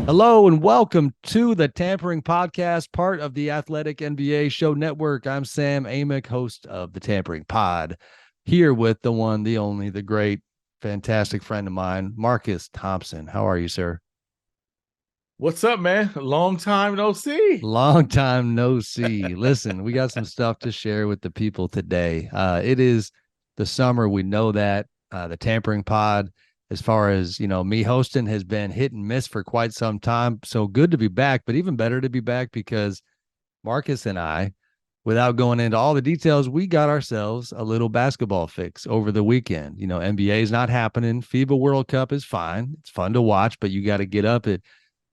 Hello and welcome to the Tampering Podcast, part of the Athletic NBA Show Network. I'm Sam Amick, host of the Tampering Pod, here with the one, the only, the great, fantastic friend of mine, Marcus Thompson. How are you, sir? What's up, man? Long time no see. Long time no see. Listen, we got some stuff to share with the people today. It is the summer. We know that. The Tampering Pod, as far as me hosting, has been hit and miss for quite some time. So good to be back, but even better to be back because Marcus and I, without going into all the details, we got ourselves a little basketball fix over the weekend. NBA is not happening. FIBA World Cup is fine. It's fun to watch, but you got to get up at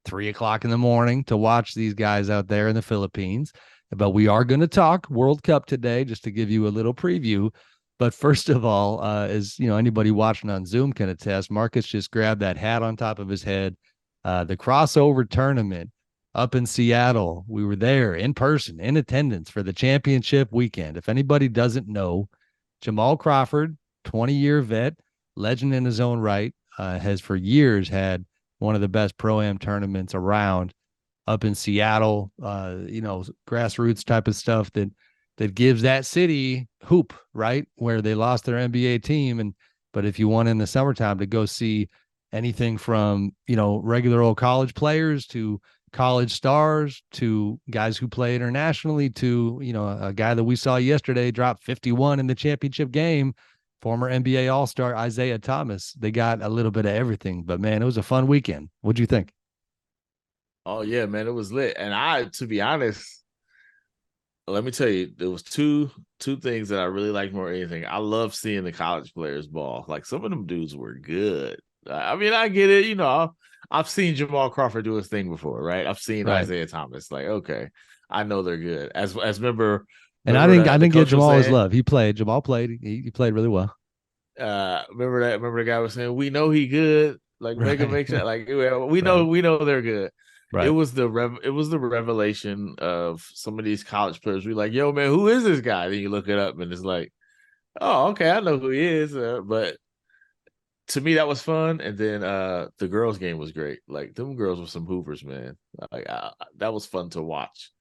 3 o'clock in the morning to watch these guys out there in the Philippines. But we are going to talk World Cup today, just to give you a little preview. But first of all, as anybody watching on Zoom can attest, Marcus just grabbed that hat on top of his head. The crossover tournament up in Seattle. We were there in person, in attendance for the championship weekend. If anybody doesn't know, Jamal Crawford, 20-year vet, legend in his own right, has for years had one of the best pro-am tournaments around up in Seattle, grassroots type of stuff that gives that city hoop, right? Where they lost their NBA team. But if you want in the summertime to go see anything from, regular old college players to college stars to guys who play internationally to, a guy that we saw yesterday drop 51 in the championship game, former NBA All-Star Isaiah Thomas. They got a little bit of everything, but man, it was a fun weekend. What'd you think? Oh yeah, man, it was lit. And to be honest, let me tell you, there was two things that I really liked more than anything. I love seeing the college players ball. Like some of them dudes were good. I mean, I get it. I've seen Jamal Crawford do his thing before, right? I've seen Right. Isaiah Thomas. Like, okay, I know they're good. As remember, And I remember didn't I the didn't give coach was Jamal his saying, love. Jamal played. He played really well. remember the guy was saying, we know he good. Like make sure, Right. like we Right. know they're good. It Right. was it was the revelation of some of these college players. We're like, yo, man, who is this guy? Then you look it up and it's like, oh, okay, I know who he is. But to me, that was fun. And then the girls' game was great. Like them girls were some hoopers, man. Like that was fun to watch.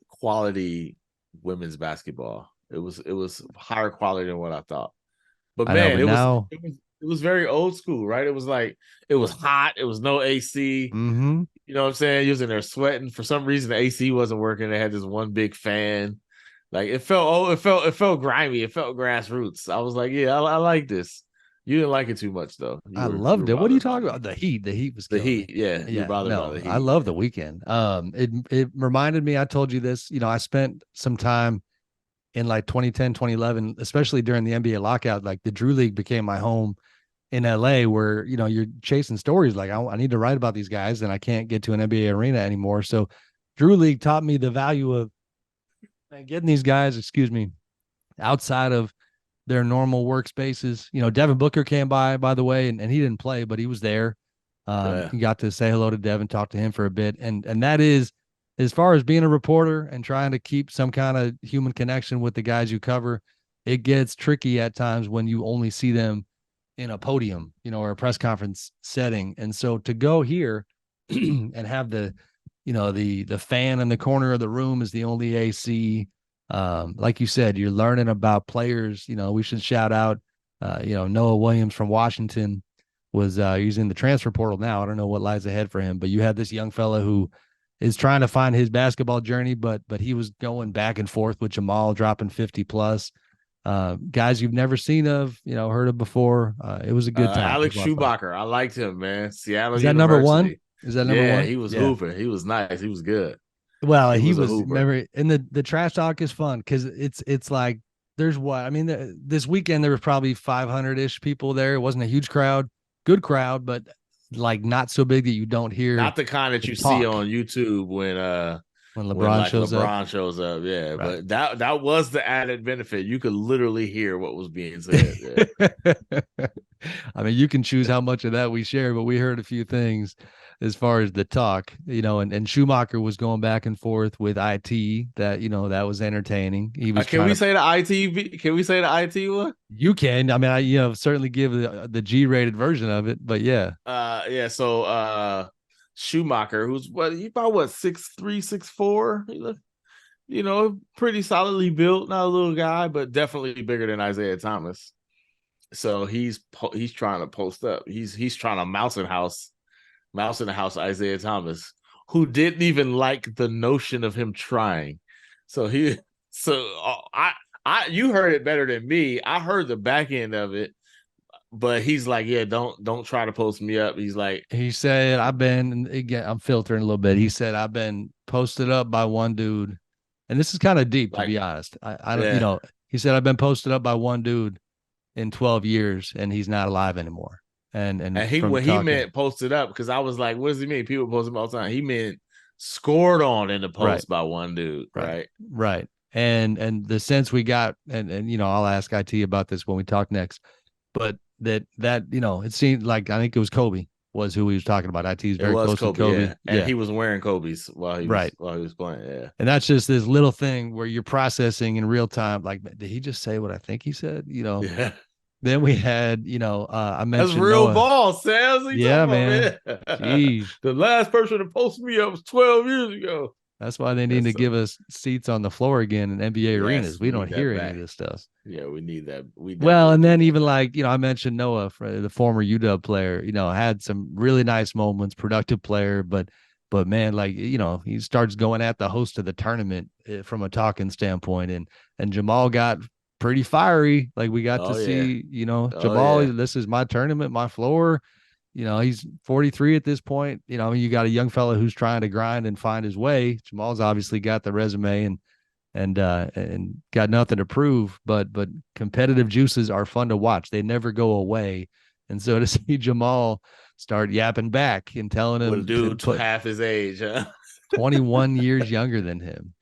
Quality women's basketball. It was higher quality than what I thought. But I know, man, but now it was very old school, right? It was like it was hot. It was no AC. mm-hmm. You know what I'm saying? You was in there sweating. For some reason, the AC wasn't working. They had this one big fan. Like it felt grimy. It felt grassroots. I was like, yeah, I like this. You didn't like it too much though. I You were loved it. What are you bothered by talking the about? heat. The heat. The heat was The killing me. heat, yeah, you were Yeah, bothered by no, the I heat. love the weekend. It reminded me, I told you this, I spent some time in like 2010, 2011, especially during the NBA lockout. Like the Drew League became my home in LA, where you're chasing stories like I need to write about these guys and I can't get to an NBA arena anymore. So Drew League taught me the value of getting these guys, excuse me, outside of their normal workspaces. Devin Booker came by the way, and he didn't play, but he was there. Yeah. You got to say hello to Devin, talk to him for a bit, and that is, as far as being a reporter and trying to keep some kind of human connection with the guys you cover, it gets tricky at times when you only see them in a podium, or a press conference setting. And so to go here and have the fan in the corner of the room is the only AC. Like you said, you're learning about players. We should shout out, Noah Williams from Washington was using the transfer portal now. I don't know what lies ahead for him, but you had this young fella who is trying to find his basketball journey, but he was going back and forth with Jamal, dropping 50 plus. Guys you've never seen heard of before. It was a good time. It was Alex a lot of fun. Schumacher. I liked him, man. Seattle Is that number one? University. Is that number Yeah, one? he was Yeah. hooping. He was nice. He was good. Well, He he was a was, hooper. remember, and the trash talk is fun because it's like there's what I mean. This weekend there was probably 500-ish people there. It wasn't a huge crowd, good crowd, but like not so big that you don't hear Not the kind that the you see talk on YouTube when when LeBron like shows up. LeBron shows up. Yeah, Right. but that was the added benefit. You could literally hear what was being said. Yeah. I mean, you can choose how much of that we share, but we heard a few things as far as the talk, and Schumacher was going back and forth with IT that, that was entertaining. He was Can trying we to, say the ITV? Can we say the IT one? you can, I mean, I, certainly give the G-rated version of it, but yeah. Yeah. So Schumacher, who's he about what 6'3", 6'4". He look, pretty solidly built, not a little guy, but definitely bigger than Isaiah Thomas. So he's trying to post up. He's trying to mouse in the house Isaiah Thomas, who didn't even like the notion of him trying. So you heard it better than me. I heard the back end of it, but he's like, yeah, don't try to post me up. He's like, he said, again, I'm filtering a little bit. He said, I've been posted up by one dude. And this is kind of deep, to be honest. I don't, yeah. He said, I've been posted up by one dude in 12 years and he's not alive anymore. And he meant posted up, because I was like, what does he mean? People post him all the time. He meant scored on in the post by one dude, right? Right. And the sense we got, and I'll ask IT about this when we talk next, but that it seemed like, I think it was Kobe was who he was talking about. IT is very close to Kobe. Yeah. And he was wearing Kobe's while he was playing. Yeah. And that's just this little thing where you're processing in real time. Like, did he just say what I think he said? Yeah. Then we had, I mentioned that's real Noah. Ball, Sam. Yeah, man. Jeez. The last person to post me up was 12 years ago. That's why they need to give us seats on the floor again in NBA arenas. We don't hear any of this stuff. Yeah, we need that. And then even like, I mentioned Noah, the former UW player, had some really nice moments, productive player, but man, like, he starts going at the host of the tournament from a talking standpoint, and Jamal got pretty fiery. Like, we got to see, Jamal, this is my tournament, my floor. He's 43 at this point. You got a young fella who's trying to grind and find his way. Jamal's obviously got the resume and got nothing to prove, but competitive juices are fun to watch. They never go away. And so to see Jamal start yapping back and telling him, dude half his age, huh? 21 years younger than him.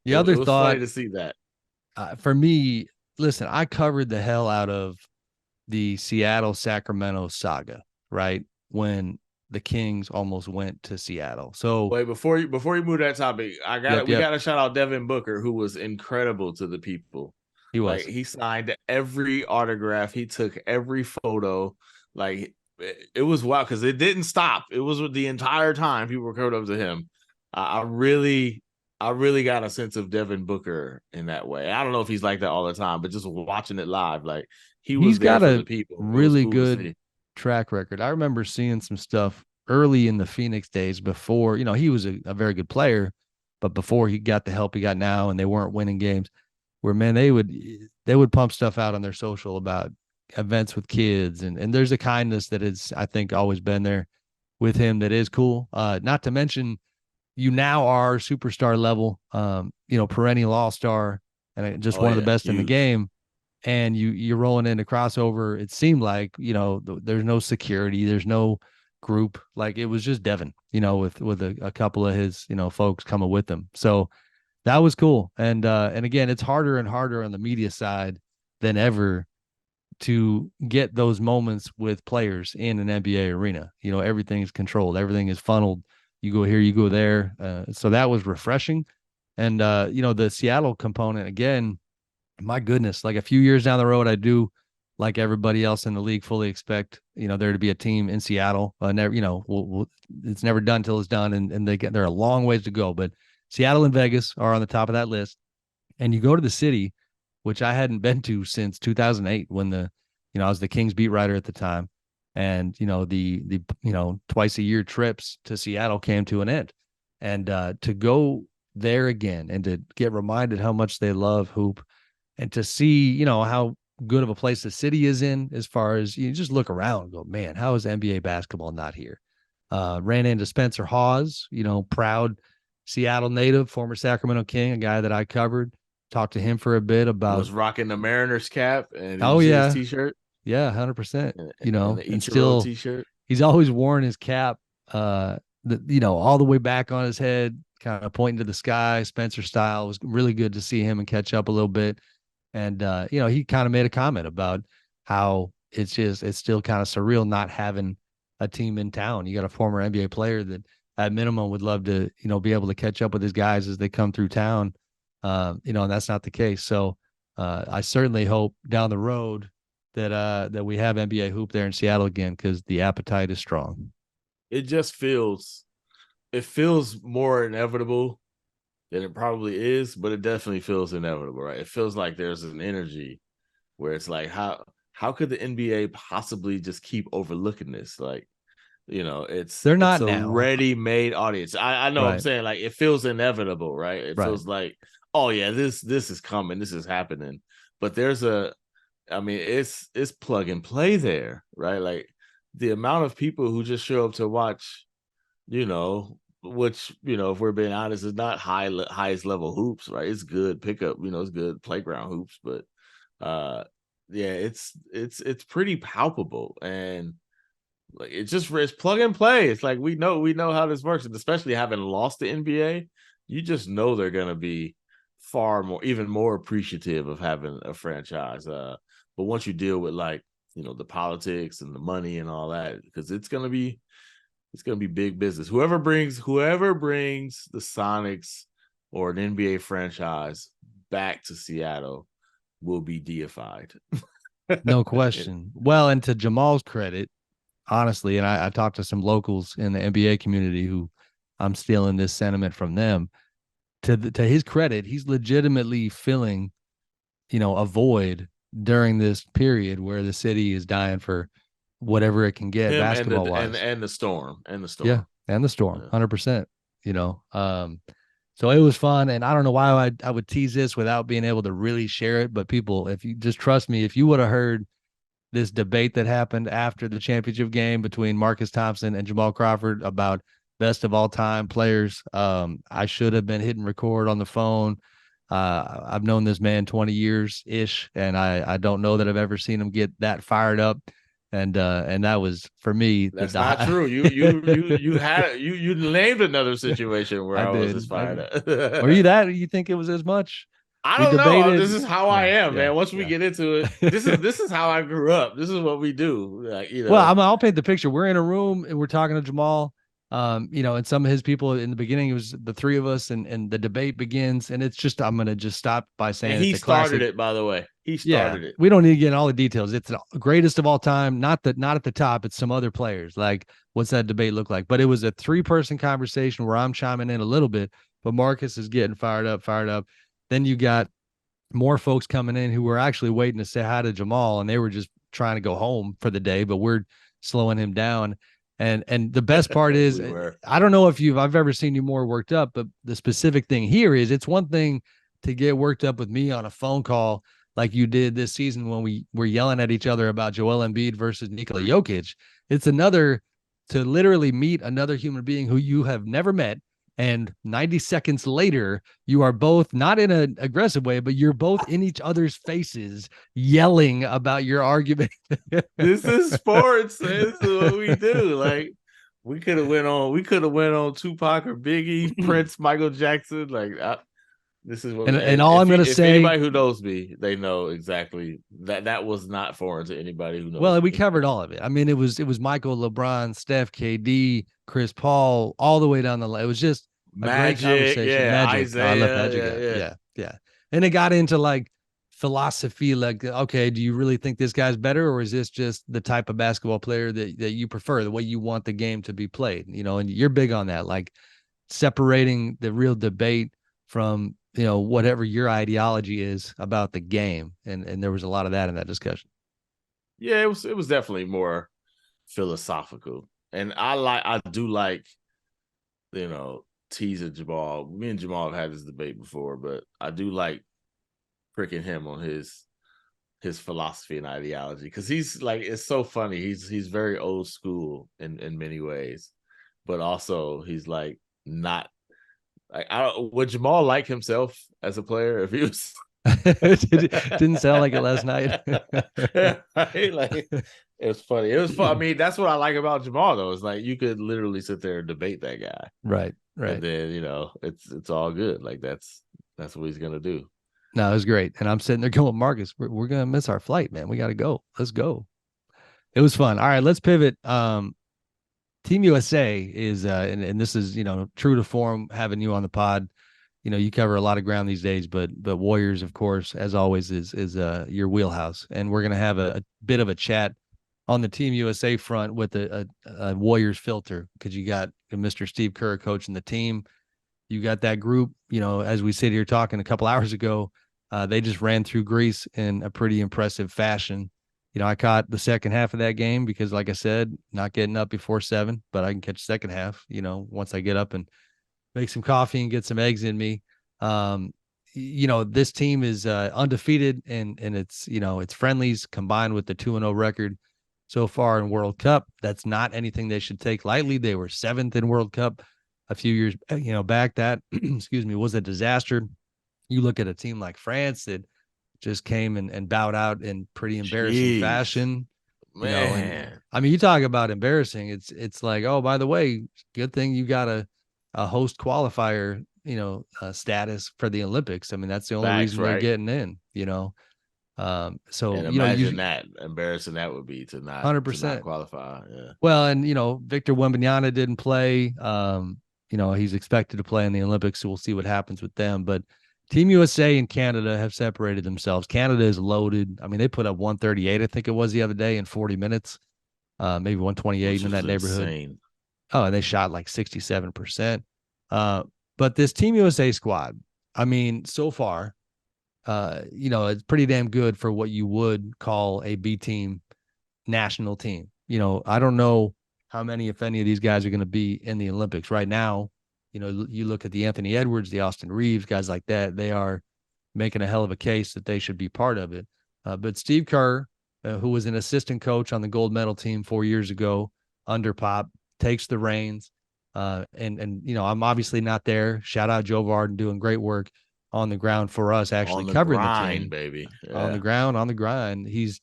The other thought, funny to see that. For me, listen, I covered the hell out of the Seattle-Sacramento saga, right? When the Kings almost went to Seattle. So wait, before you move that topic, we got to shout out Devin Booker, who was incredible to the people. He was. Like, he signed every autograph, he took every photo. Like, it was wild, because it didn't stop. It was the entire time people were coming up to him. I really got a sense of Devin Booker in that way. I don't know if he's like that all the time, but just watching it live, like, he's got a really good track record. I remember seeing some stuff early in the Phoenix days before, he was a very good player, but before he got the help he got now and they weren't winning games, where, man, they would pump stuff out on their social about events with kids. And there's a kindness that is, I think, always been there with him that is cool. Not to mention, you now are superstar level, perennial all-star and just one of the best in the game. And you're rolling into crossover. It seemed like, there's no security, there's no group. Like, it was just Devin, with a couple of his, folks coming with him. So that was cool. And again, it's harder and harder on the media side than ever to get those moments with players in an NBA arena. Everything is controlled, everything is funneled. You go here, you go there. So that was refreshing. And the Seattle component, again, my goodness, like, a few years down the road, I do, like everybody else in the league, fully expect, there to be a team in Seattle. Never, it's never done till it's done. And they're a long ways to go, but Seattle and Vegas are on the top of that list. And you go to the city, which I hadn't been to since 2008, when I was the Kings beat writer at the time. And, the twice a year trips to Seattle came to an end. And to go there again and to get reminded how much they love hoop, and to see, how good of a place the city is in, as far as you just look around and go, man, how is NBA basketball not here? Ran into Spencer Hawes, proud Seattle native, former Sacramento King, a guy that I covered. Talked to him for a bit about. Was rocking the Mariners cap and his t-shirt. Yeah, 100%. And still t-shirt. He's always worn his cap, all the way back on his head, kind of pointing to the sky, Spencer style. It was really good to see him and catch up a little bit. And, he kind of made a comment about how it's still kind of surreal not having a team in town. You got a former NBA player that at minimum would love to, be able to catch up with his guys as they come through town. And that's not the case. So I certainly hope down the road that we have NBA hoop there in Seattle again, because the appetite is strong. it just feels more inevitable than it probably is, but it definitely feels inevitable, right? It feels like there's an energy where it's like, how could the NBA possibly just keep overlooking this? Like, They're it's not a now. ready-made audience. I know what I'm Right. saying, like it feels inevitable, right? It Right. feels like, oh yeah, this is coming, this is happening. But there's a I mean, it's plug and play there, right? Like the amount of people who just show up to watch, which, if we're being honest, is not highest level hoops, right? It's good pickup, it's good playground hoops, but uh yeah, it's pretty palpable, and like it's plug and play. It's like we know how this works, and especially having lost the NBA, you just know they're gonna be even more appreciative of having a franchise. But once you deal with like the politics and the money and all that, because it's gonna be big business. Whoever brings the Sonics or an NBA franchise back to Seattle will be deified. No question. Well, and to Jamal's credit, honestly, and I talked to some locals in the NBA community who I'm stealing this sentiment from them. To his credit, he's legitimately filling, a void during this period where the city is dying for whatever it can get Him and basketball the and wise. and the storm and the Yeah, storm. and the storm, Yeah. 100%. You know, so it was fun, and I don't know why I would tease this without being able to really share it. But people, if you just trust me, if you would have heard this debate that happened after the championship game between Marcus Thompson and Jamal Crawford about best of all time players, I should have been hitting record on the phone. I've known this man 20 years ish, and I don't know that I've ever seen him get that fired up. And that was for me That's not true. You named another situation where I I was did. just fired Are you up. that? You think it was as much? I We don't know. This debated. is how I Yeah, am, yeah, man. Once we yeah. get into it, this is how I grew up. This is what we do. Like, Well, I'll paint the picture. We're in a room and we're talking to Jamal. And some of his people in the beginning, it was the three of us, and the debate begins. And it's just, I'm gonna just stop by and saying he it's a started classic. it, by the way. He Yeah, started it. we don't need to get in all the details. It's the greatest of all time. Not at the top. It's some other players. Like, what's that debate look like? But it was a 3-person conversation where I'm chiming in a little bit, but Marcus is getting fired up, fired up. Then you got more folks coming in who were actually waiting to say hi to Jamal, and they were just trying to go home for the day, but we're slowing him down. And the best part is, We were. I don't know if I've ever seen you more worked up, but the specific thing here is it's one thing to get worked up with me on a phone call like you did this season when we were yelling at each other about Joel Embiid versus Nikola Jokic. It's another to literally meet another human being who you have never met, and 90 seconds later you are both not in an aggressive way, but you're both in each other's faces yelling about your argument. This is sports. This is what we do. Like, we could have went on Tupac or Biggie, Prince, Michael Jackson. Like, this is what. And And all I'm if going to if say, anybody who knows me, they know exactly that was not foreign to anybody who knows well, we me. covered all of it. I mean, it was Michael, LeBron, Steph, KD, Chris Paul, all the way down the line. It was just a great Magic, conversation. yeah, Magic. Oh, I love Isaiah, Magic. yeah, Yeah, yeah. yeah, yeah. And it got into like philosophy, like, okay, do you really think this guy's better, or is this just the type of basketball player that you prefer, the way you want the game to be played? And you're big on that, like separating the real debate from whatever your ideology is about the game. And there was a lot of that in that discussion. Yeah, it was definitely more philosophical. And I do like, you know, teasing Jamal. Me and Jamal have had this debate before, but I do like pricking him on his philosophy and ideology, because he's like, it's so funny. He's very old school in many ways, but also he's like not like, would Jamal like himself as a player if he was Didn't sound like it last night. yeah, right? Like, it was funny. It was fun. I mean, that's what I like about Jamal, though. It's like you could literally sit there and debate that guy, Right, and right. then it's all good. Like, that's what he's gonna do. No, it was great. And I'm sitting there going, Marcus, we're gonna miss our flight, man. We gotta go. Let's go. It was fun. All right, let's pivot. Team USA is and this is, true to form having you on the pod. You cover a lot of ground these days, but Warriors, of course, as always, is your wheelhouse. And we're gonna have a bit of a chat on the Team USA front with a Warriors filter, because you got Mr. Steve Kerr coaching the team. You got that group, as we sit here talking a couple hours ago, they just ran through Greece in a pretty impressive fashion. I caught the second half of that game because, like I said, not getting up before 7, but I can catch the second half, once I get up and make some coffee and get some eggs in me. This team is undefeated, and it's friendlies combined with the 2-0 record so far in World Cup. That's not anything they should take lightly. They were 7th in World Cup a few years, back. That, excuse me, was a disaster. You look at a team like France that just came and bowed out in pretty embarrassing Jeez, fashion. And man. I mean, you talk about embarrassing. It's like, oh, by the way, good thing you got a host qualifier, status for the Olympics. I mean, that's the only Facts, reason they're right? getting in. So And you imagine that embarrassing that would be to not 100%. qualify. Yeah. Well, and Victor Wembanyama didn't play. He's expected to play in the Olympics, so we'll see what happens with them. But Team USA and Canada have separated themselves. Canada is loaded. I mean, they put up 138, I think it was the other day, in 40 minutes, maybe 128 Which in is that neighborhood. insane. Oh, and they shot like 67%. But this Team USA squad, I mean, so far, it's pretty damn good for what you would call a B team national team. I don't know how many, if any, of these guys are going to be in the Olympics right now. You look at the Anthony Edwards, the Austin Reeves, guys like that, they are making a hell of a case that they should be part of it. But Steve Kerr, who was an assistant coach on the gold medal team 4 years ago under Pop, takes the reins. And I'm obviously not there. Shout out Joe Varden doing great work on the ground for us, actually On the covering the grind, team baby. on the Yeah. ground, on the grind. He's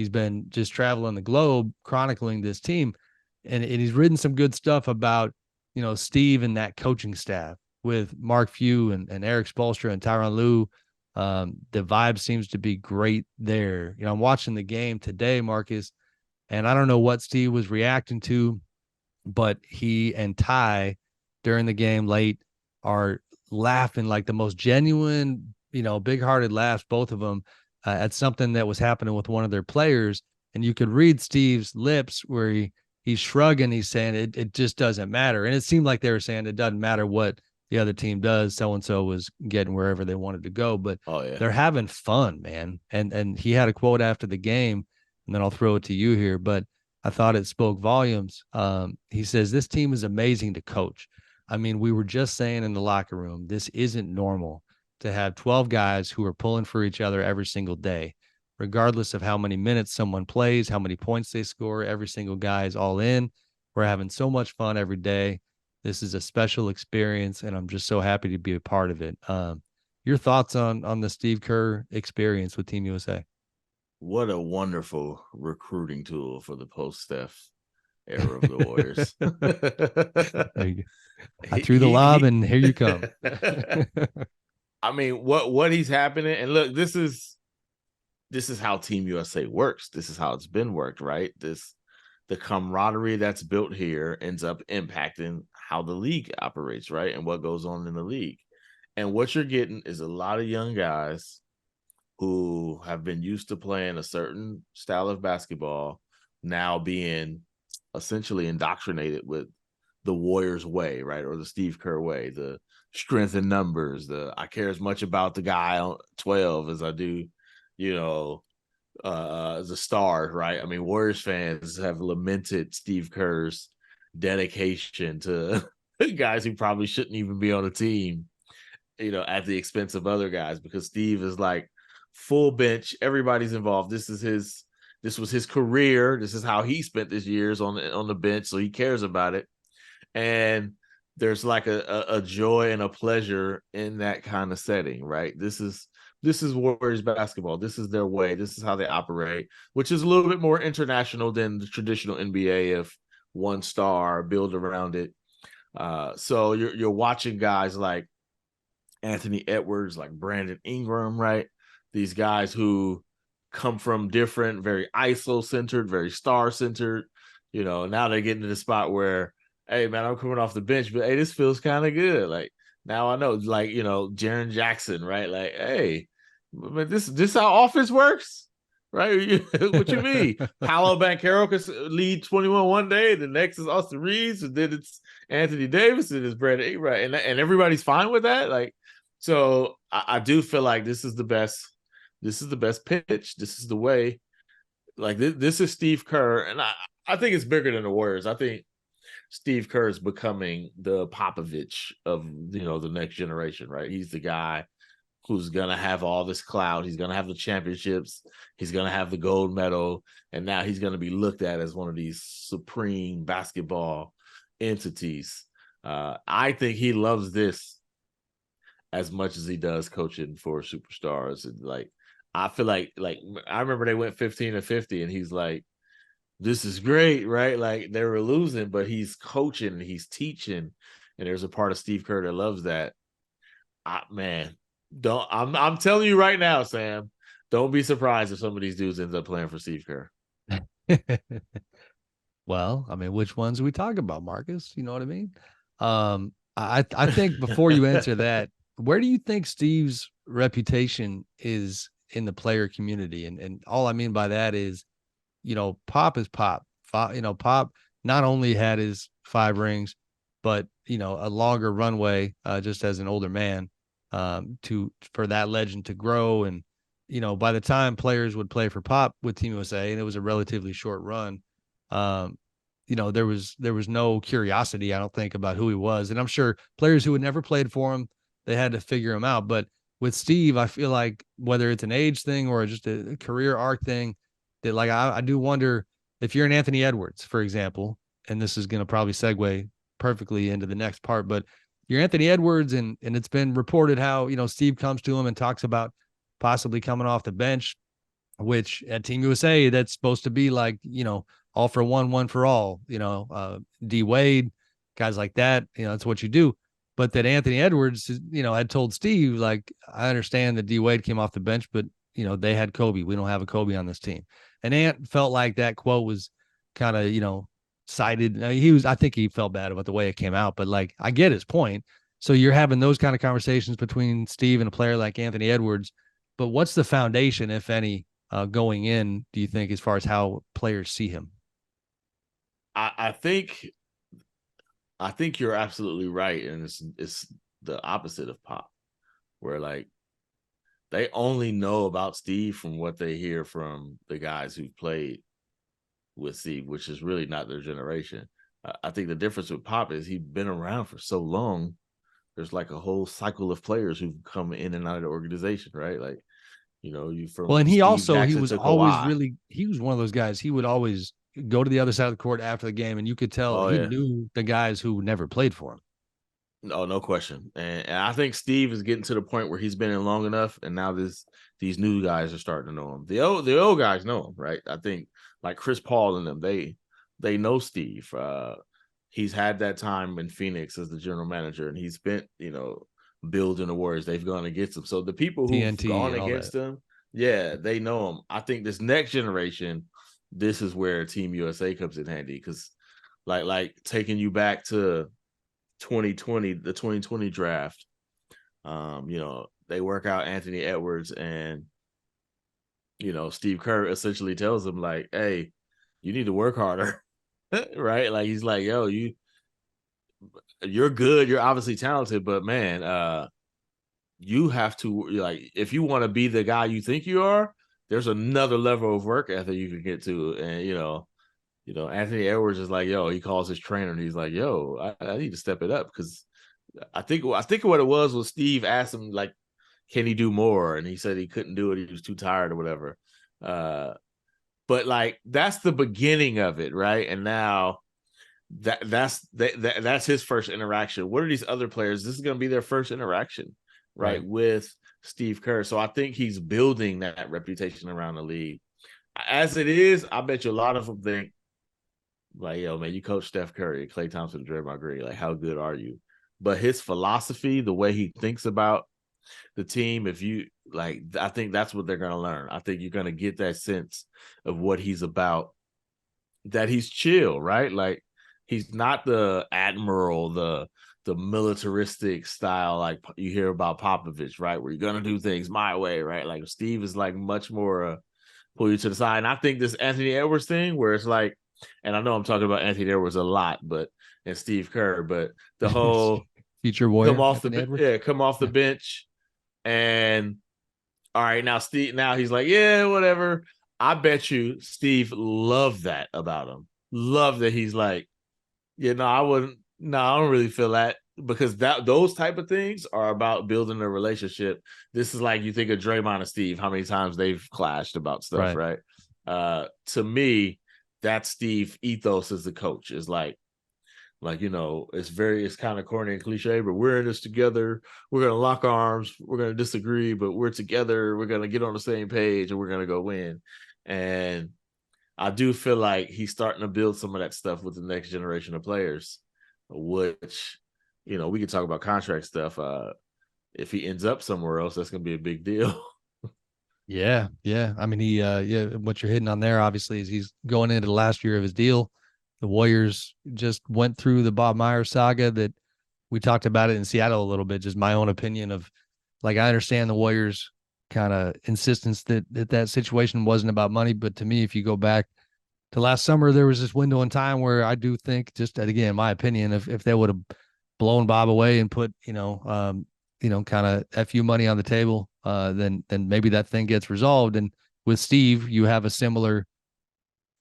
been just traveling the globe chronicling this team, and he's written some good stuff about Steve and that coaching staff with Mark Few and Eric Spoelstra and Tyronn Lue. The vibe seems to be great there. I'm watching the game today, Marcus, and I don't know what Steve was reacting to, but he and Ty during the game late are laughing like the most genuine, big-hearted laughs, both of them, at something that was happening with one of their players. And you could read Steve's lips where he's shrugging. He's saying it just doesn't matter. And it seemed like they were saying it doesn't matter what the other team does. So-and-so was getting wherever they wanted to go, but Oh yeah. they're having fun, man. And he had a quote after the game, and then I'll throw it to you here, but I thought it spoke volumes. He says, this team is amazing to coach. I mean, we were just saying in the locker room, this isn't normal to have 12 guys who are pulling for each other every single day, regardless of how many minutes someone plays, how many points they score. Every single guy is all in. We're having so much fun every day. This is a special experience, and I'm just so happy to be a part of it. Your thoughts on the Steve Kerr experience with Team USA? What a wonderful recruiting tool for the post-Steph era of the Warriors. There you go. I he, threw the he, lob, he and here you come. I mean, what he's happening, and look, this is how Team USA works. This is how it's been worked, right? The camaraderie that's built here ends up impacting how the league operates, right? And what goes on in the league. And what you're getting is a lot of young guys who have been used to playing a certain style of basketball now being essentially indoctrinated with the Warriors way, right? Or the Steve Kerr way, the strength in numbers, I care as much about the guy on 12 as I do, as a star, right? I mean, Warriors fans have lamented Steve Kerr's dedication to guys who probably shouldn't even be on a team, at the expense of other guys, because Steve is like full bench, everybody's involved. This was his career. This is how he spent his years on the bench, so he cares about it. And there's like a joy and a pleasure in that kind of setting, right? This is Warriors basketball. This is their way. This is how they operate, which is a little bit more international than the traditional NBA of one star, build around it. So you're watching guys like Anthony Edwards, like Brandon Ingram, right? These guys who come from different, very ISO centered, very star centered. Now they're getting to the spot where, hey man, I'm coming off the bench, but hey, this feels kind of good. Like now I know, like Jaren Jackson, right? Like, hey, but this how offense works, right? What you mean? Paolo Banchero can lead 21 one day, the next is Austin Reeves, and then it's Anthony Davis, and it's Brandon Ingram, and everybody's fine with that. Like, so I do feel like this is the best. This is the best pitch. This is the way. Like this is Steve Kerr, and I think it's bigger than the Warriors. I think Steve Kerr is becoming the Popovich of the next generation, right? He's the guy who's gonna have all this clout. He's gonna have the championships. He's gonna have the gold medal, and now he's gonna be looked at as one of these supreme basketball entities. I think he loves this as much as he does coaching for superstars. And like, I feel like I remember they went 15-50, and he's like, this is great, right? Like they were losing, but he's coaching, he's teaching, and there's a part of Steve Kerr that loves that. Man, I'm telling you right now, Sam, don't be surprised if some of these dudes end up playing for Steve Kerr. Well, I mean, which ones are we talking about, Marcus? You know what I mean? I think before you answer that, where do you think Steve's reputation is in the player community? And all I mean by that is, Pop is Pop. Pop not only had his 5 rings, but a longer runway just as an older man for that legend to grow. And by the time players would play for Pop with Team USA, and it was a relatively short run, there was no curiosity, I don't think, about who he was. And I'm sure players who had never played for him, they had to figure him out. But with Steve, I feel like whether it's an age thing or just a career arc thing, that like I do wonder if you're an Anthony Edwards, for example, and this is going to probably segue perfectly into the next part, but you're Anthony Edwards, and it's been reported how Steve comes to him and talks about possibly coming off the bench, which at Team USA that's supposed to be like all for one for all, D Wade, guys like that, that's what you do. But that Anthony Edwards, had told Steve, like, I understand that D Wade came off the bench, but they had Kobe. We don't have a Kobe on this team. And Ant felt like that quote was kind of, cited. I think he felt bad about the way it came out, but like, I get his point. So you're having those kind of conversations between Steve and a player like Anthony Edwards, but what's the foundation, if any, going in, do you think, as far as how players see him? I think you're absolutely right. And it's the opposite of Pop, where like, they only know about Steve from what they hear from the guys who've played with Steve, which is really not their generation. I think the difference with Pop is he's been around for so long. There's like a whole cycle of players who've come in and out of the organization, right? Like, you from well, and he Steve also Jackson he was to always Kawhi. he was one of those guys. He would always go to the other side of the court after the game, and you could tell Oh he yeah. knew the guys who never played for him. Oh, no question. And I think Steve is getting to the point where he's been in long enough, and now these new guys are starting to know him. The old guys know him, right? I think like Chris Paul and them, they know Steve. He's had that time in Phoenix as the general manager, and he's spent, building the Warriors. They've gone against him. So the people who've TNT gone and all that. against him, yeah, they know him. I think this next generation, this is where Team USA comes in handy, because like taking you back to 2020, the 2020 draft. They work out Anthony Edwards, and Steve Kerr essentially tells him like, hey, you need to work harder. Right? Like, he's like, yo, you're good, you're obviously talented, but man, you have to, like, if you want to be the guy you think you are, there's another level of work ethic you can get to. And Anthony Edwards is like, yo, he calls his trainer and he's like, yo, I need to step it up, because I think what it was Steve asked him, like, can he do more? And he said he couldn't do it. He was too tired or whatever. But like, that's the beginning of it, right? And now that's his first interaction. What are these other players? This is going to be their first interaction, right, with Steve Kerr. So I think he's building that reputation around the league. As it is, I bet you a lot of them think, like, yo, man, you coach Steph Curry, Klay Thompson, and Draymond Green. Like, how good are you? But his philosophy, the way he thinks about the team, if you like, I think that's what they're going to learn. I think you're going to get that sense of what he's about, that he's chill, right? Like, he's not the admiral, the militaristic style like you hear about Popovich, right? Where you're going to do things my way, right? Like, Steve is like much more pull you to the side. And I think this Anthony Edwards thing, where it's like, and I know I'm talking about Anthony Edwards a lot, but and Steve Kerr, but the whole future warrior, Anthony Edwards. come off the bench, and all right, now Steve, now he's like, yeah, whatever. I bet you Steve loved that about him. Love that he's like, yeah, no, I wouldn't. No, I don't really feel that, because those type of things are about building a relationship. This is like, you think of Draymond and Steve, how many times they've clashed about stuff, right? To me, that's Steve ethos as the coach is like, it's kind of corny and cliche, but we're in this together. We're gonna lock arms. We're gonna disagree, but we're together. We're gonna get on the same page, and we're gonna go win. And I do feel like he's starting to build some of that stuff with the next generation of players, which, we could talk about contract stuff. If he ends up somewhere else, that's going to be a big deal. Yeah. I mean, what you're hitting on there, obviously, is he's going into the last year of his deal. The Warriors just went through the Bob Myers saga that we talked about it in Seattle a little bit, just my own opinion of, like, I understand the Warriors kind of insistence that situation wasn't about money. But to me, if you go back to last summer, there was this window in time where I do think, just again, my opinion, if they would have blown Bob away and put, kind of FU money on the table, then maybe that thing gets resolved. And with Steve, you have a similar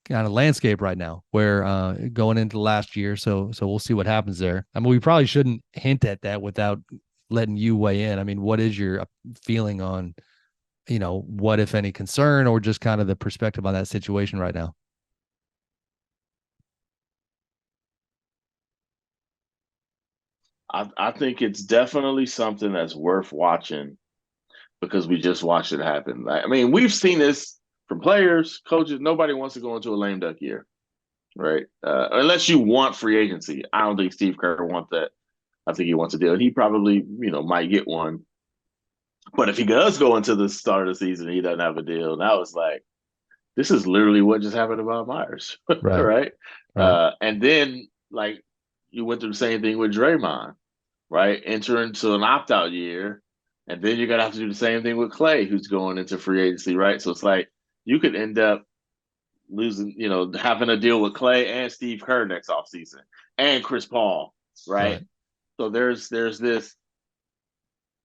kind of landscape right now where going into last year. So we'll see what happens there. I mean, we probably shouldn't hint at that without letting you weigh in. I mean, what is your feeling on, what, if any, concern, or just kind of the perspective on that situation right now? I think it's definitely something that's worth watching, because we just watched it happen. I mean, we've seen this from players, coaches. Nobody wants to go into a lame duck year, right? Unless you want free agency. I don't think Steve Kerr wants that. I think he wants a deal, and he probably, might get one. But if he does go into the start of the season and he doesn't have a deal, now it's like, this is literally what just happened to Bob Myers, right? And then, like, you went through the same thing with Draymond, right? Enter into an opt-out year, and then you're going to have to do the same thing with Clay, who's going into free agency, right? So it's like, you could end up losing, having a deal with Clay and Steve Kerr next offseason, and Chris Paul, right? So there's this,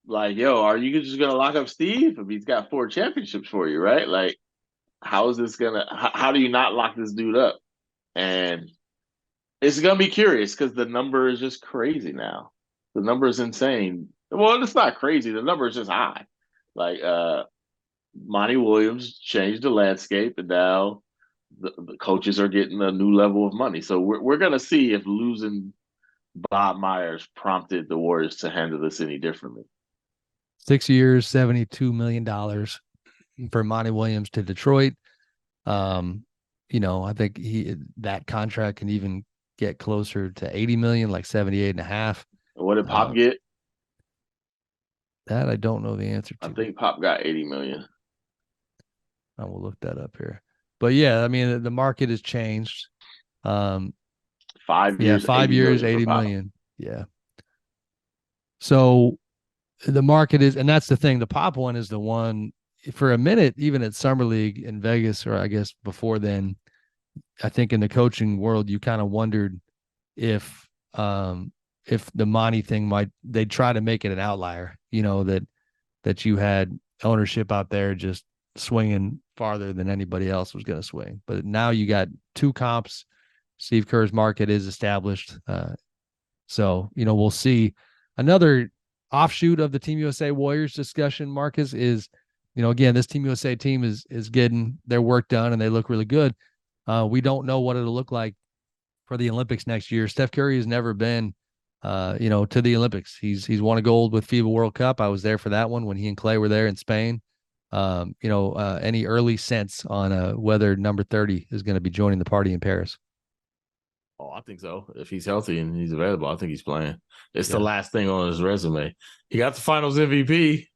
like, yo, are you just going to lock up Steve if he's got 4 championships for you, right? Like, how is this going to, how do you not lock this dude up? And it's going to be curious, because the number is just crazy now. The number is insane. Well, it's not crazy. The number is just high. Like, Monty Williams changed the landscape, and now the coaches are getting a new level of money. So we're going to see if losing Bob Myers prompted the Warriors to handle this any differently. 6 years, $72 million for Monty Williams to Detroit. I think that contract can even get closer to 80 million, like 78 and a half. What did Pop get? That I don't know the answer to. I think Pop got 80 million. I will look that up here. But yeah, I mean, the market has changed. 5 years. 5 years, 80 million. Yeah. So the market is, and that's the thing. The Pop one is the one for a minute, even at Summer League in Vegas, or I guess before then, I think in the coaching world, you kind of wondered if the Monty thing they'd try to make it an outlier, that you had ownership out there just swinging farther than anybody else was going to swing. But now you got 2 comps. Steve Kerr's market is established. So, we'll see. Another offshoot of the Team USA Warriors discussion, Marcus, is, again, this Team USA team is getting their work done and they look really good. We don't know what it'll look like for the Olympics next year. Steph Curry has never been, to the Olympics. He's won a gold with FIBA World Cup. I was there for that one when he and Clay were there in Spain. Any early sense on whether number 30 is going to be joining the party in Paris? Oh, I think so. If he's healthy and he's available, I think he's playing. It's the last thing on his resume. He got the Finals MVP.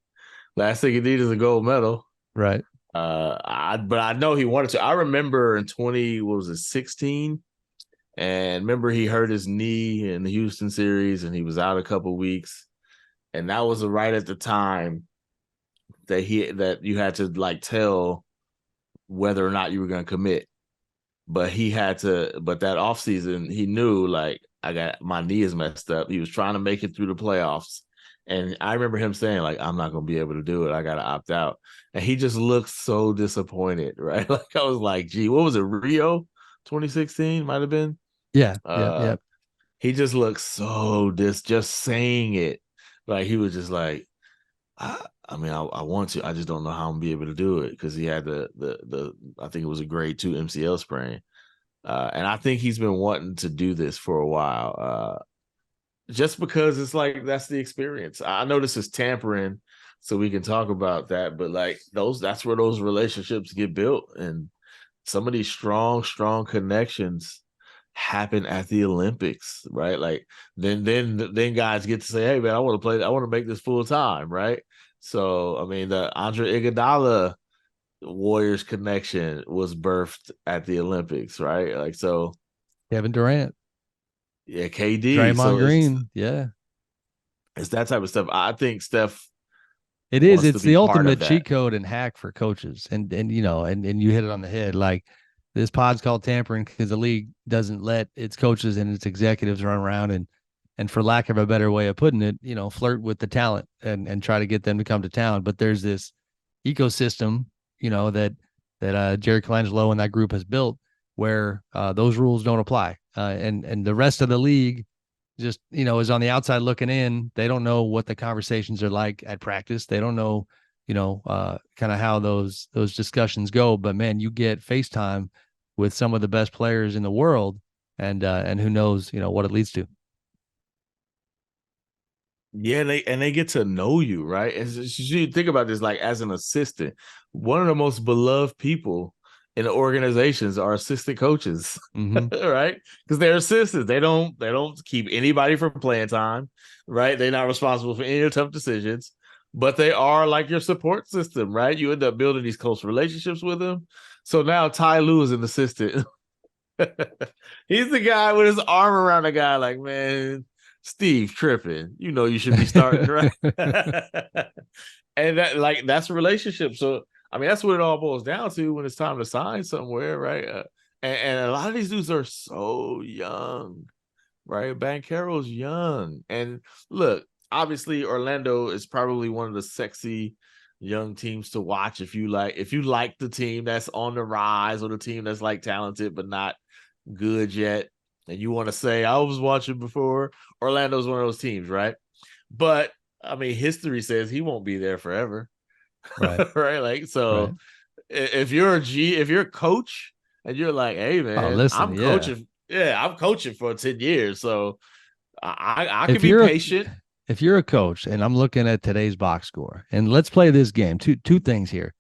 Last thing he needed is a gold medal. Right. But I know he wanted to. I remember in 16, and remember he hurt his knee in the Houston series, and he was out a couple weeks, and that was right at the time that you had to, like, tell whether or not you were going to commit. But he had to. But that offseason, he knew like I got my knee is messed up. He was trying to make it through the playoffs, and I remember him saying like, "I'm not going to be able to do it. I got to opt out." And he just looked so disappointed, right? Like I was like, "Gee, what was it? Rio 2016 might have been." Yeah. Yeah. He just looked so just saying it. Like he was just like, I mean, I want to. I just don't know how I'm gonna be able to do it because he had the I think it was a grade 2 MCL sprain, and I think he's been wanting to do this for a while, just because it's like that's the experience. I know this is tampering, so we can talk about that, but like that's where those relationships get built, and some of these strong connections happen at the Olympics, right? Like then guys get to say, "Hey man, I want to play. I want to make this full time," right? So I mean, the Andre Iguodala Warriors connection was birthed at the Olympics, right? Like so, Kevin Durant, yeah, KD. Draymond So Green. Yeah. it's that type of stuff. I think Steph It is. wants to It's be the part of ultimate that. cheat code and hack for coaches. And you know, and you hit it on the head. Like this pod's called tampering because the league doesn't let its coaches and its executives run around and for lack of a better way of putting it, you know, flirt with the talent and try to get them to come to town. But there's this ecosystem, you know, that Jerry Colangelo and that group has built where those rules don't apply. And the rest of the league just, you know, is on the outside looking in. They don't know what the conversations are like at practice. They don't know, you know, kind of how those discussions go. But man, you get FaceTime with some of the best players in the world, and who knows, you know, what it leads to. Yeah, they get to know you, right? And you think about this, like as an assistant, one of the most beloved people in the organizations are assistant coaches, Mm-hmm. right? Because they're assistants. They don't keep anybody from playing time, right? They're not responsible for any tough decisions, but they are like your support system, right? You end up building these close relationships with them. So now Ty Lue is an assistant. He's the guy with his arm around the guy, like, man, Steve tripping. You know you should be starting, right? And that's a relationship. So I mean, that's what it all boils down to when it's time to sign somewhere, right? And a lot of these dudes are so young, right? Banchero's young. And look, obviously Orlando is probably one of the sexy young teams to watch if you like the team that's on the rise or the team that's like talented but not good yet, and you want to say I was watching before. Orlando's one of those teams, right? But I mean, history says he won't be there forever, Right. right? Like, Right. so if you're a coach and you're like, hey Oh, man, listen. Yeah. I'm coaching for 10 years, so I can If be you're a patient. if you're a coach and I'm looking at today's box score, and let's play this game. Two things here.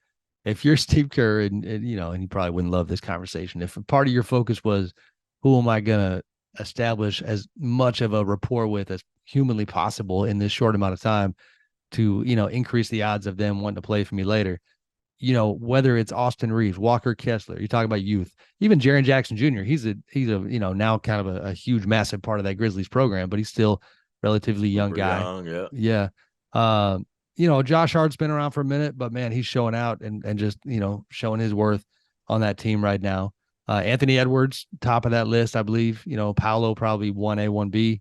If you're Steve Kerr and you know, and you probably wouldn't love this conversation, if part of your focus was who am I gonna establish as much of a rapport with as humanly possible in this short amount of time to, you know, increase the odds of them wanting to play for me later. You know, whether it's Austin Reeves, Walker Kessler, you talk about youth, even Jaren Jackson Jr. He's a you know, now kind of a huge, massive part of that Grizzlies program, but he's still relatively young Super guy. young, yeah. Yeah. You know, Josh Hart's been around for a minute, but man, he's showing out and just, you know, showing his worth on that team right now. Anthony Edwards, top of that list, I believe. You know, Paolo probably 1A, 1B.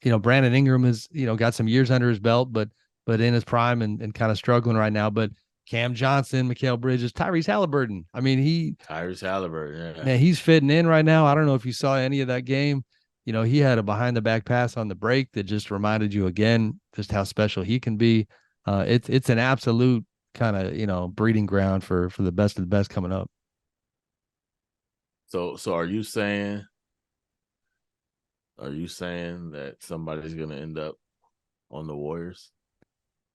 You know, Brandon Ingram is, you know, got some years under his belt, but in his prime and kind of struggling right now. But Cam Johnson, Mikal Bridges, Tyrese Halliburton. I mean, Tyrese Halliburton, yeah. man, he's fitting in right now. I don't know if you saw any of that game. You know, he had a behind the back pass on the break that just reminded you again just how special he can be. It's an absolute kind of, you know, breeding ground for the best of the best coming up. So are you saying that somebody's gonna end up on the Warriors?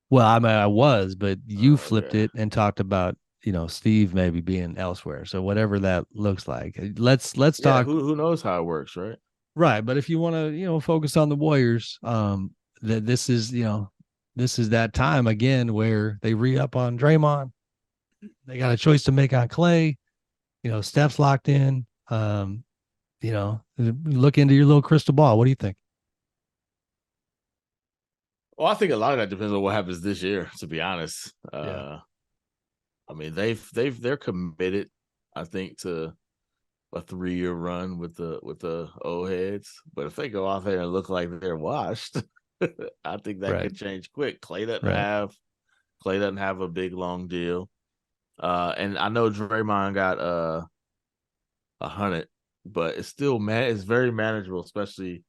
Well, I mean, I was, but you flipped Okay. it and talked about, you know, Steve maybe being elsewhere. So whatever that looks like, let's Yeah, talk. who knows how it works, right? Right, but if you want to, you know, focus on the Warriors, that this is, you know, this is that time again where they re-up on Draymond. They got a choice to make on Clay. You know, Steph's locked in. You know, look into your little crystal ball. What do you think? Well, I think a lot of that depends on what happens this year, to be honest. Yeah. I mean, they're committed, I think, to a 3-year run with the old heads. But if they go out there and look like they're washed, I think that Right. could change quick. Right. Clay doesn't have a big long deal. And I know Draymond got 100, but it's still it's very manageable, especially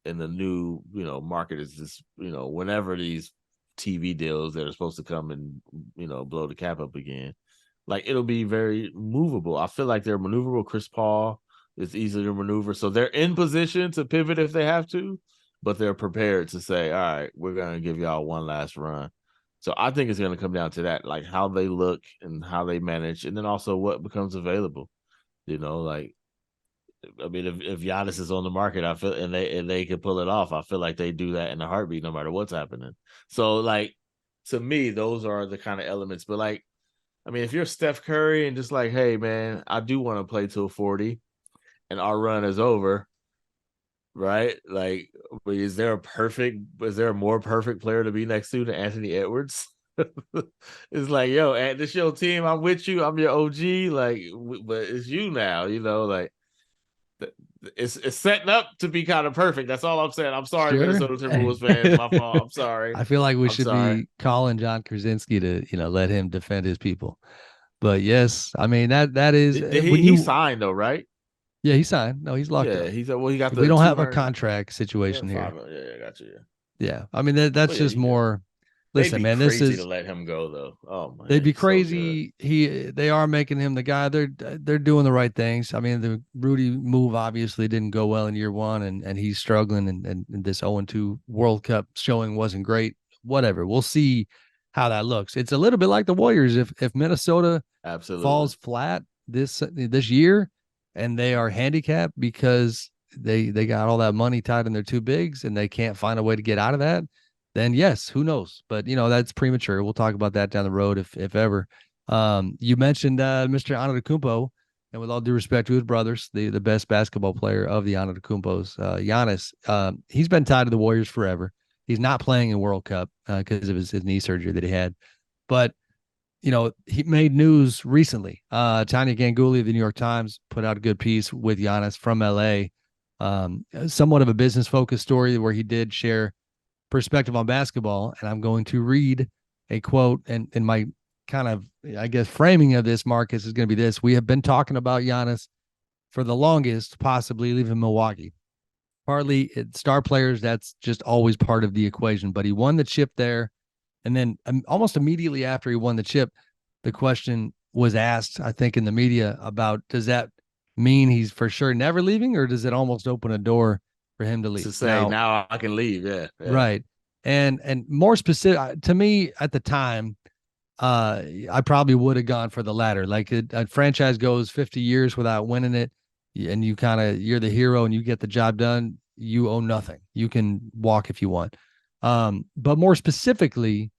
in the new market. Is just whenever these TV deals that are supposed to come and blow the cap up again, like it'll be very movable. I feel like they're maneuverable. Chris Paul is easy to maneuver, so they're in position to pivot if they have to, but they're prepared to say, all right, we're gonna give y'all one last run. So I think it's going to come down to that, like how they look and how they manage, and then also what becomes available. Like, I mean, if Giannis is on the market, I feel and they can pull it off, I feel like they do that in a heartbeat, no matter what's happening. So, like, to me, those are the kind of elements. But like, I mean, if you're Steph Curry and just like, hey man, I do want to play till 40, and our run is over, right? Like, is there a more perfect player to be next to than Anthony Edwards? It's like, yo, this your team. I'm with you. I'm your OG. Like, but it's you now. Like it's setting up to be kind of perfect. That's all I'm saying. I'm sorry, Sure. Minnesota Timberwolves fans. My fault. I'm sorry. I feel like we I'm should sorry. be calling John Krasinski to, let him defend his people. But yes, I mean that is Did when he you signed though, right? yeah, he signed. No, he's locked Yeah, up. he said. Well, he got We the don't have a 200. contract Yeah, situation 5 here. million. Yeah, got you. Yeah. Yeah. I mean Oh that's yeah, just you good. more They'd listen, be man, this crazy to is let him go though. Oh they'd man, be he's so good. crazy. They are making him the guy. They're doing the right things. I mean, the Rudy move obviously didn't go well in year one, and he's struggling, and this 0-2 World Cup showing wasn't great. Whatever. We'll see how that looks. It's a little bit like the Warriors. If Minnesota Absolutely. falls flat this year, and they are handicapped because they got all that money tied in their two bigs, and they can't find a way to get out of that, then yes, who knows? But that's premature. We'll talk about that down the road if ever. You mentioned Mr. Antetokounmpo, and with all due respect to his brothers, the best basketball player of the Antetokounmpos, Giannis. He's been tied to the Warriors forever. He's not playing in World Cup because of his knee surgery that he had, but he made news recently. Tanya Ganguly of the New York Times put out a good piece with Giannis from LA. Somewhat of a business focused story where he did share perspective on basketball. And I'm going to read a quote, and my kind of, I guess, framing of this, Marcus, is going to be this. We have been talking about Giannis for the longest, possibly leaving Milwaukee. Partly star players, that's just always part of the equation, but he won the chip there. And then almost immediately after he won the chip, the question was asked, I think, in the media about, does that mean he's for sure never leaving, or does it almost open a door for him to To leave? say Now, now I can leave. Yeah. right. And more specific to me at the time, I probably would have gone for the latter. Like a franchise goes 50 years without winning it, and you're the hero and you get the job done. You owe nothing. You can walk if you want. But more specifically,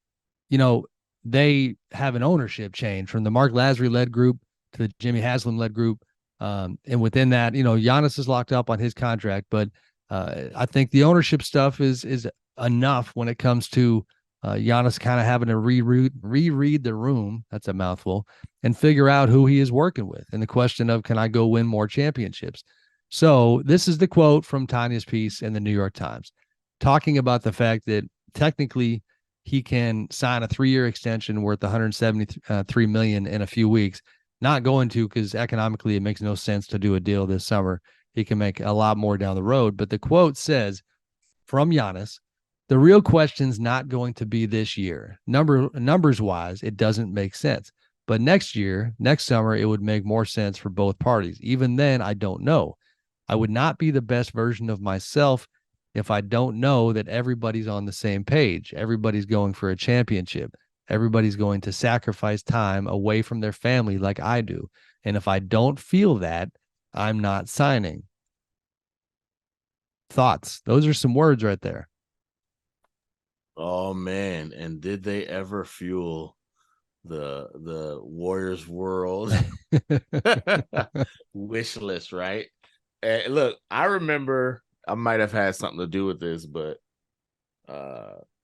you know, they have an ownership change from the Mark Lazary led group to the Jimmy Haslam led group. And within that, Giannis is locked up on his contract, but I think the ownership stuff is enough when it comes to Giannis kind of having to reread the room. That's a mouthful, and figure out who he is working with. And the question of, can I go win more championships? So this is the quote from Tanya's piece in the New York Times, talking about the fact that technically he can sign a 3-year extension worth 173 million in a few weeks. Not going to, because economically it makes no sense to do a deal this summer. He can make a lot more down the road. But the quote says from Giannis, the real question's not going to be this year. Numbers wise, it doesn't make sense. But next year, next summer, it would make more sense for both parties. Even then, I don't know. I would not be the best version of myself if I don't know that everybody's on the same page. Everybody's going for a championship. Everybody's going to sacrifice time away from their family like I do. And if I don't feel that, I'm not signing. Thoughts? Those are some words right there. Oh man, and did they ever fuel the Warriors world wish list, right? And look, I remember I might have had something to do with this, but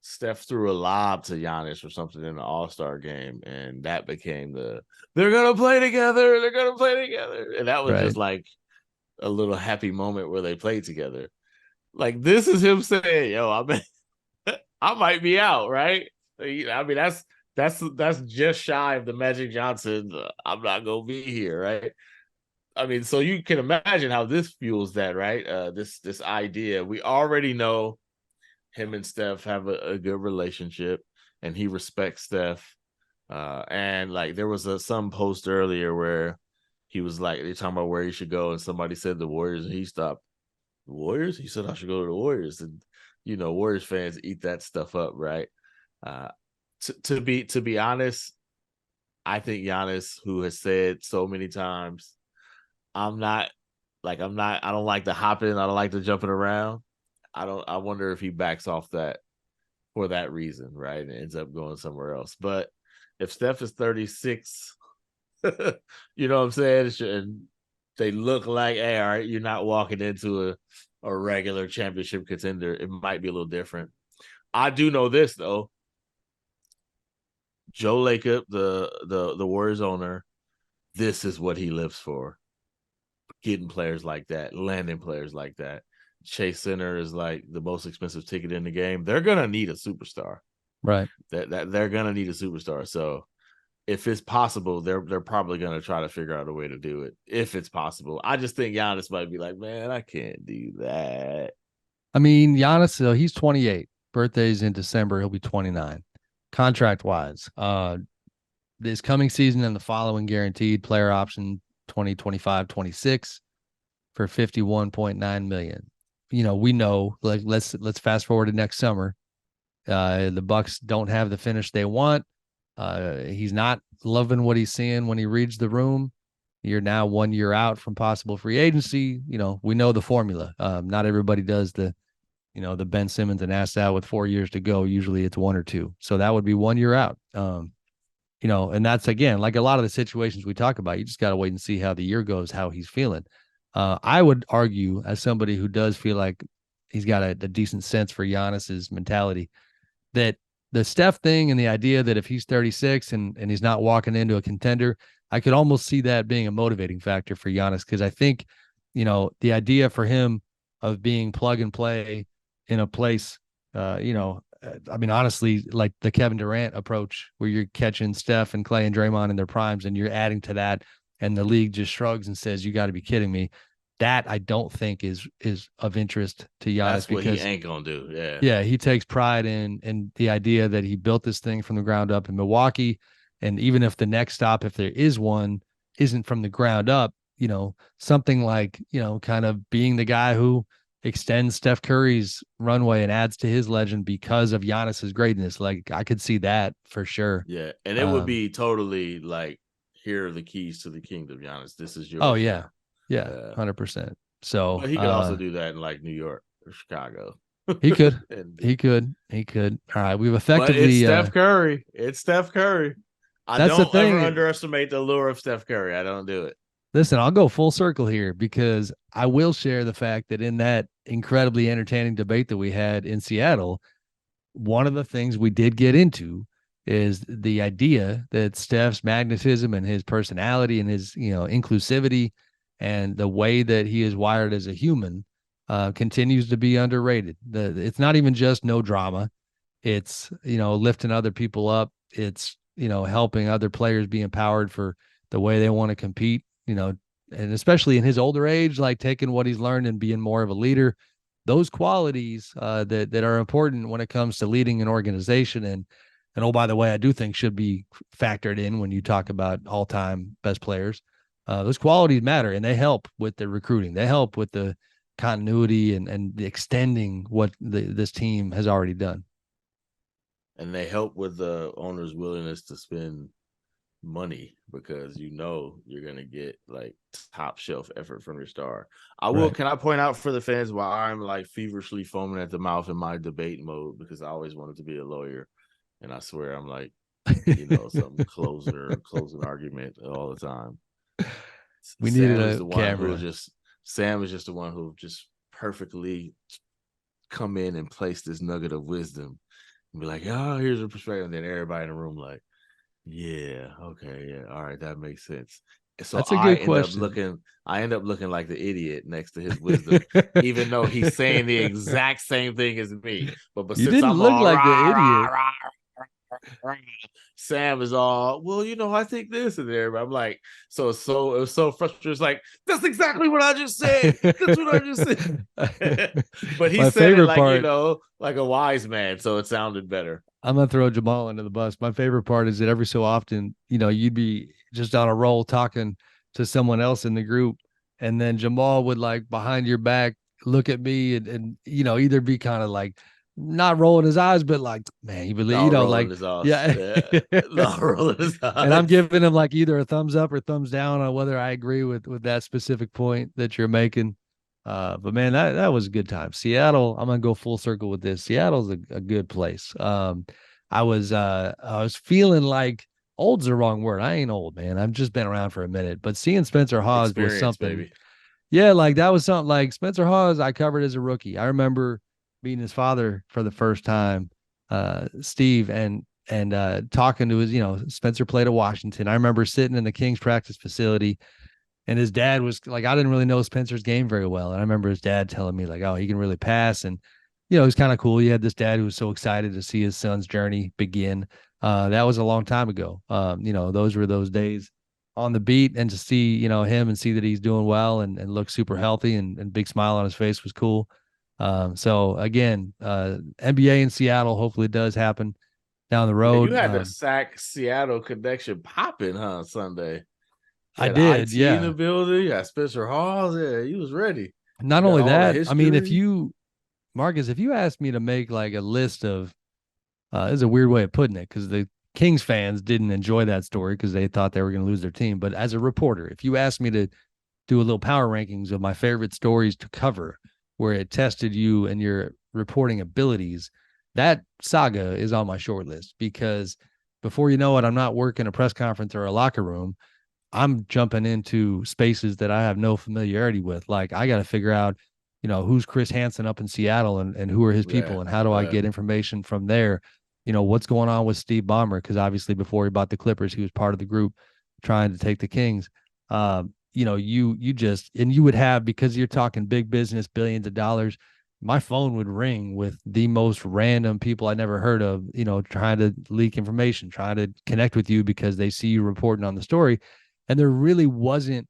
Steph threw a lob to Giannis or something in the All-Star game, and that became they're gonna play together. They're gonna play together, and that was just like a little happy moment where they played together. Like this is him saying, "Yo, I might be out, right?" I mean, that's just shy of the Magic Johnson. I'm not gonna be here, right? I mean, so you can imagine how this fuels that, right? This idea. We already know him and Steph have a good relationship, and he respects Steph. And like there was some post earlier where he was like, they're talking about where he should go, and somebody said the Warriors, and he stopped. The Warriors? He said I should go to the Warriors, and Warriors fans eat that stuff up, right? Uh, to be honest, I think Giannis, who has said so many times, I'm not I don't like the hopping, I don't like the jumping around. I wonder if he backs off that for that reason, right? And ends up going somewhere else. But if Steph is 36, you know what I'm saying? And they look like, hey, all right, you're not walking into a regular championship contender. It might be a little different. I do know this though. Joe Lacob, the Warriors owner, this is what he lives for. Getting players like that, landing players like that. Chase Center is like the most expensive ticket in the game. They're gonna need a superstar, right? That they're gonna need a superstar. So if it's possible, they're probably gonna try to figure out a way to do it. If it's possible, I just think Giannis might be like, man, I can't do that. I mean, Giannis, so he's 28. Birthday's in December. He'll be 29. Contract wise, this coming season and the following guaranteed player option 2025 26 for 51.9 million. We know, like let's fast forward to next summer. The Bucks don't have the finish they want. He's not loving what he's seeing when he reads the room. You're now 1 year out from possible free agency. We know the formula. Not everybody does the Ben Simmons and ass out with 4 years to go. Usually it's 1 or 2. So that would be 1 year out. And that's, again, like a lot of the situations we talk about, you just got to wait and see how the year goes, how he's feeling. I would argue, as somebody who does feel like he's got a decent sense for Giannis's mentality, that the Steph thing and the idea that if he's 36 and he's not walking into a contender, I could almost see that being a motivating factor for Giannis. Because I think, the idea for him of being plug and play in a place, I mean, honestly, like the Kevin Durant approach where you're catching Steph and Clay and Draymond in their primes and you're adding to that, and the league just shrugs and says, you got to be kidding me. That I don't think is of interest to Giannis. That's what he ain't gonna do. Yeah. Yeah, he takes pride in the idea that he built this thing from the ground up in Milwaukee. And even if the next stop, if there is one, isn't from the ground up, something like, kind of being the guy who extends Steph Curry's runway and adds to his legend because of Giannis's greatness. Like I could see that for sure. Yeah. And it would be totally like, here are the keys to the kingdom, Giannis. This is yours. Oh yeah. Yeah. 100%. So but he could also do that in like New York or Chicago. He could. He could. All right. We've effectively. But it's Steph Curry. It's Steph Curry. I don't ever underestimate the lure of Steph Curry. I don't do it. Listen, I'll go full circle here because I will share the fact that in that incredibly entertaining debate that we had in Seattle, one of the things we did get into is the idea that Steph's magnetism and his personality and his, inclusivity and the way that he is wired as a human continues to be underrated. It's not even just no drama. It's, lifting other people up. It's, helping other players be empowered for the way they want to compete, and especially in his older age, like taking what he's learned and being more of a leader. Those qualities that are important when it comes to leading an organization. And oh, by the way, I do think should be factored in when you talk about all-time best players. Those qualities matter, and they help with the recruiting. They help with the continuity and the extending what this team has already done. And they help with the owner's willingness to spend money because you're going to get like top shelf effort from your star. Can I point out for the fans why I'm like feverishly foaming at the mouth in my debate mode, because I always wanted to be a lawyer. And I swear I'm like, some closing argument all the time. We needed a camera. Sam is just the one who just perfectly come in and place this nugget of wisdom and be like, "Oh, here's a perspective." And then everybody in the room like, "Yeah, okay, yeah, all right, that makes sense." So That's a good question. I end up looking like the idiot next to his wisdom, even though he's saying the exact same thing as me. But You since didn't I'm look all like the rah rah idiot. rah rah, Sam is all, well, I think this and there. But I'm like, it was so frustrating. It's like, that's exactly what I just said. That's what I just said. But he My said it favorite like, part, like a wise man, so it sounded better. I'm gonna throw Jamal under the bus. My favorite part is that every so often, you'd be just on a roll talking to someone else in the group, and then Jamal would like behind your back look at me and either be kind of like not rolling his eyes, but like, man, you believe, No, rolling like, his eyes. yeah. Yeah. No, rolling his And I'm eyes. giving him like either a thumbs up or thumbs down on whether I agree with that specific point that you're making. But man, that was a good time. Seattle, I'm gonna go full circle with this. Seattle's a good place. I was feeling like old's the wrong word. I ain't old, man. I've just been around for a minute. But seeing Spencer Hawes was Experience, something. baby. Yeah, like that was something like Spencer Hawes, I covered as a rookie. I remember meeting his father for the first time, Steve, and talking to his, Spencer played at Washington. I remember sitting in the Kings practice facility, and his dad was like, I didn't really know Spencer's game very well. And I remember his dad telling me, like, oh, he can really pass. And, it was kind of cool. He had this dad who was so excited to see his son's journey begin. That was a long time ago. Those were those days on the beat, and to see, him and see that he's doing well and look super healthy and big smile on his face was cool. So again, NBA in Seattle, hopefully it does happen down the Yeah, you road. had the Sac Seattle connection popping, huh, Sunday? You I had did. IT in Yeah. the building. You had Spencer Hawes. Yeah, he was ready. Not You got only all the that, I mean, history. Marcus, if you asked me to make like a list of, this is a weird way of putting it because the Kings fans didn't enjoy that story because they thought they were going to lose their team. But as a reporter, if you asked me to do a little power rankings of my favorite stories to cover where it tested you and your reporting abilities, that saga is on my short list because before you know it, I'm not working a press conference or a locker room. I'm jumping into spaces that I have no familiarity with. Like I got to figure out, who's Chris Hansen up in Seattle and who are his Yeah, people and how do I get information from there? What's going on with Steve Ballmer? Because obviously before he bought the Clippers, he was part of the group trying to take the Kings. You just, and you would have, because you're talking big business, billions of dollars, my phone would ring with the most random people I never heard of, trying to leak information, trying to connect with you because they see you reporting on the story. And there really wasn't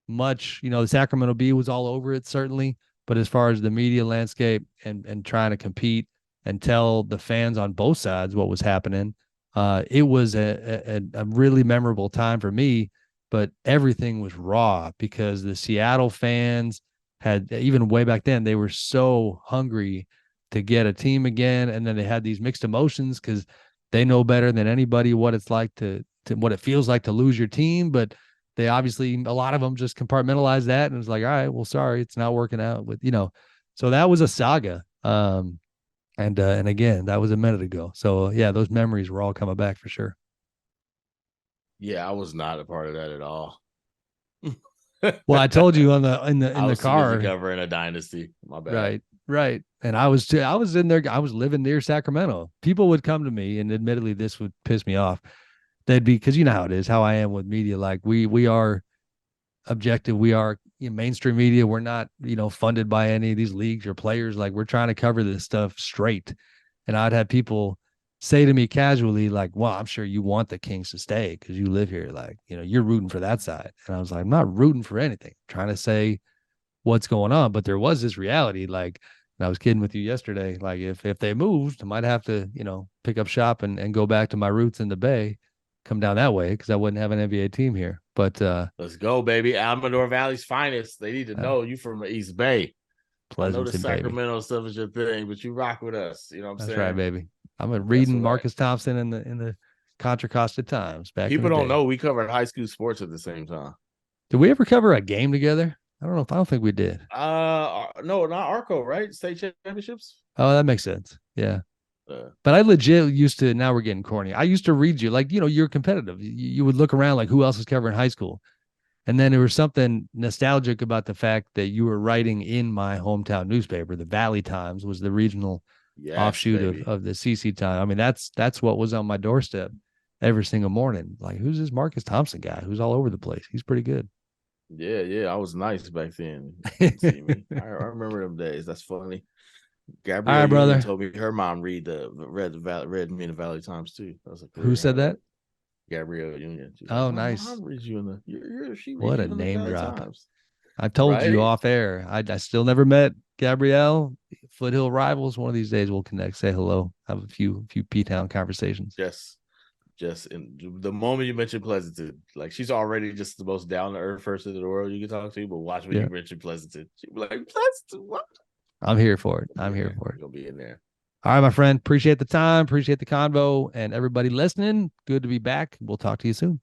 much, the Sacramento Bee was all over it, certainly. But as far as the media landscape and trying to compete and tell the fans on both sides what was happening, it was a really memorable time for me. But everything was raw because the Seattle fans had, even way back then, they were so hungry to get a team again. And then they had these mixed emotions because they know better than anybody what it's like to what it feels like to lose your team. But they obviously, a lot of them just compartmentalized that and was like, all right, well, sorry, it's not working out with, so that was a saga. And again, that was a minute ago. So yeah, those memories were all coming back for sure. yeah, I was not a part of that at all. Well, I told you on the in I the was too busy car, covering a dynasty. My bad. right, right. And I was in there, I was living near Sacramento. People would come to me, and admittedly, this would piss me off. They'd be, because you know how it is, how I am with media. Like we are objective. We are, mainstream media. We're not, funded by any of these leagues or players. Like we're trying to cover this stuff straight. And I'd have people say to me casually, like, well, I'm sure you want the Kings to stay because you live here. Like, you're rooting for that side. And I was like, I'm not rooting for anything. I'm trying to say what's going on. But there was this reality, like, and I was kidding with you yesterday, like if they moved, I might have to, pick up shop and go back to my roots in the Bay, come down that way because I wouldn't have an NBA team here. But Let's go, baby. Amador Valley's finest. They need to know you from the East Bay. I know the Pleasanton, baby. Sacramento stuff is your thing, but you rock with us. You know what I'm That's saying? right, baby. I'm That's reading what I. Marcus Thompson in the Contra Costa Times back in People the don't day. know we covered high school sports at the same time. Did we ever cover a game together? I don't know. I don't think we did. No, not Arco, right? State championships. Oh, that makes sense. Yeah. Uh, But I legit used to, now we're getting corny. I used to read you, like, you're competitive. You would look around like who else is covering high school. And then there was something nostalgic about the fact that you were writing in my hometown newspaper. The Valley Times was the regional Yes, offshoot baby. of the CC time. I mean, that's what was on my doorstep every single morning. Like, who's this Marcus Thompson guy who's all over the place? He's pretty good. Yeah. I was nice back then. You couldn't see me. I remember them days. That's funny. All Gabrielle right, Union brother. told me her mom read me in the Valley Times too. That was a Who career said that? highlight. Gabrielle Union. She's like, Oh, my nice. mom reads you in the she reads What a you in the name Valley drop. Times. I told you Right? off air. I still never met Gabrielle. Foothill rivals. One of these days we'll connect, say hello, have a few P-Town conversations. Just in the moment you mention Pleasanton, like she's already just the most down to earth person in the world you can talk to. But watch when you mention Pleasanton, she'll be like, Pleasanton, what? I'm here for it. I'm here for it. Gonna be in there. All right, my friend. Appreciate the time. Appreciate the convo, and everybody listening. Good to be back. We'll talk to you soon.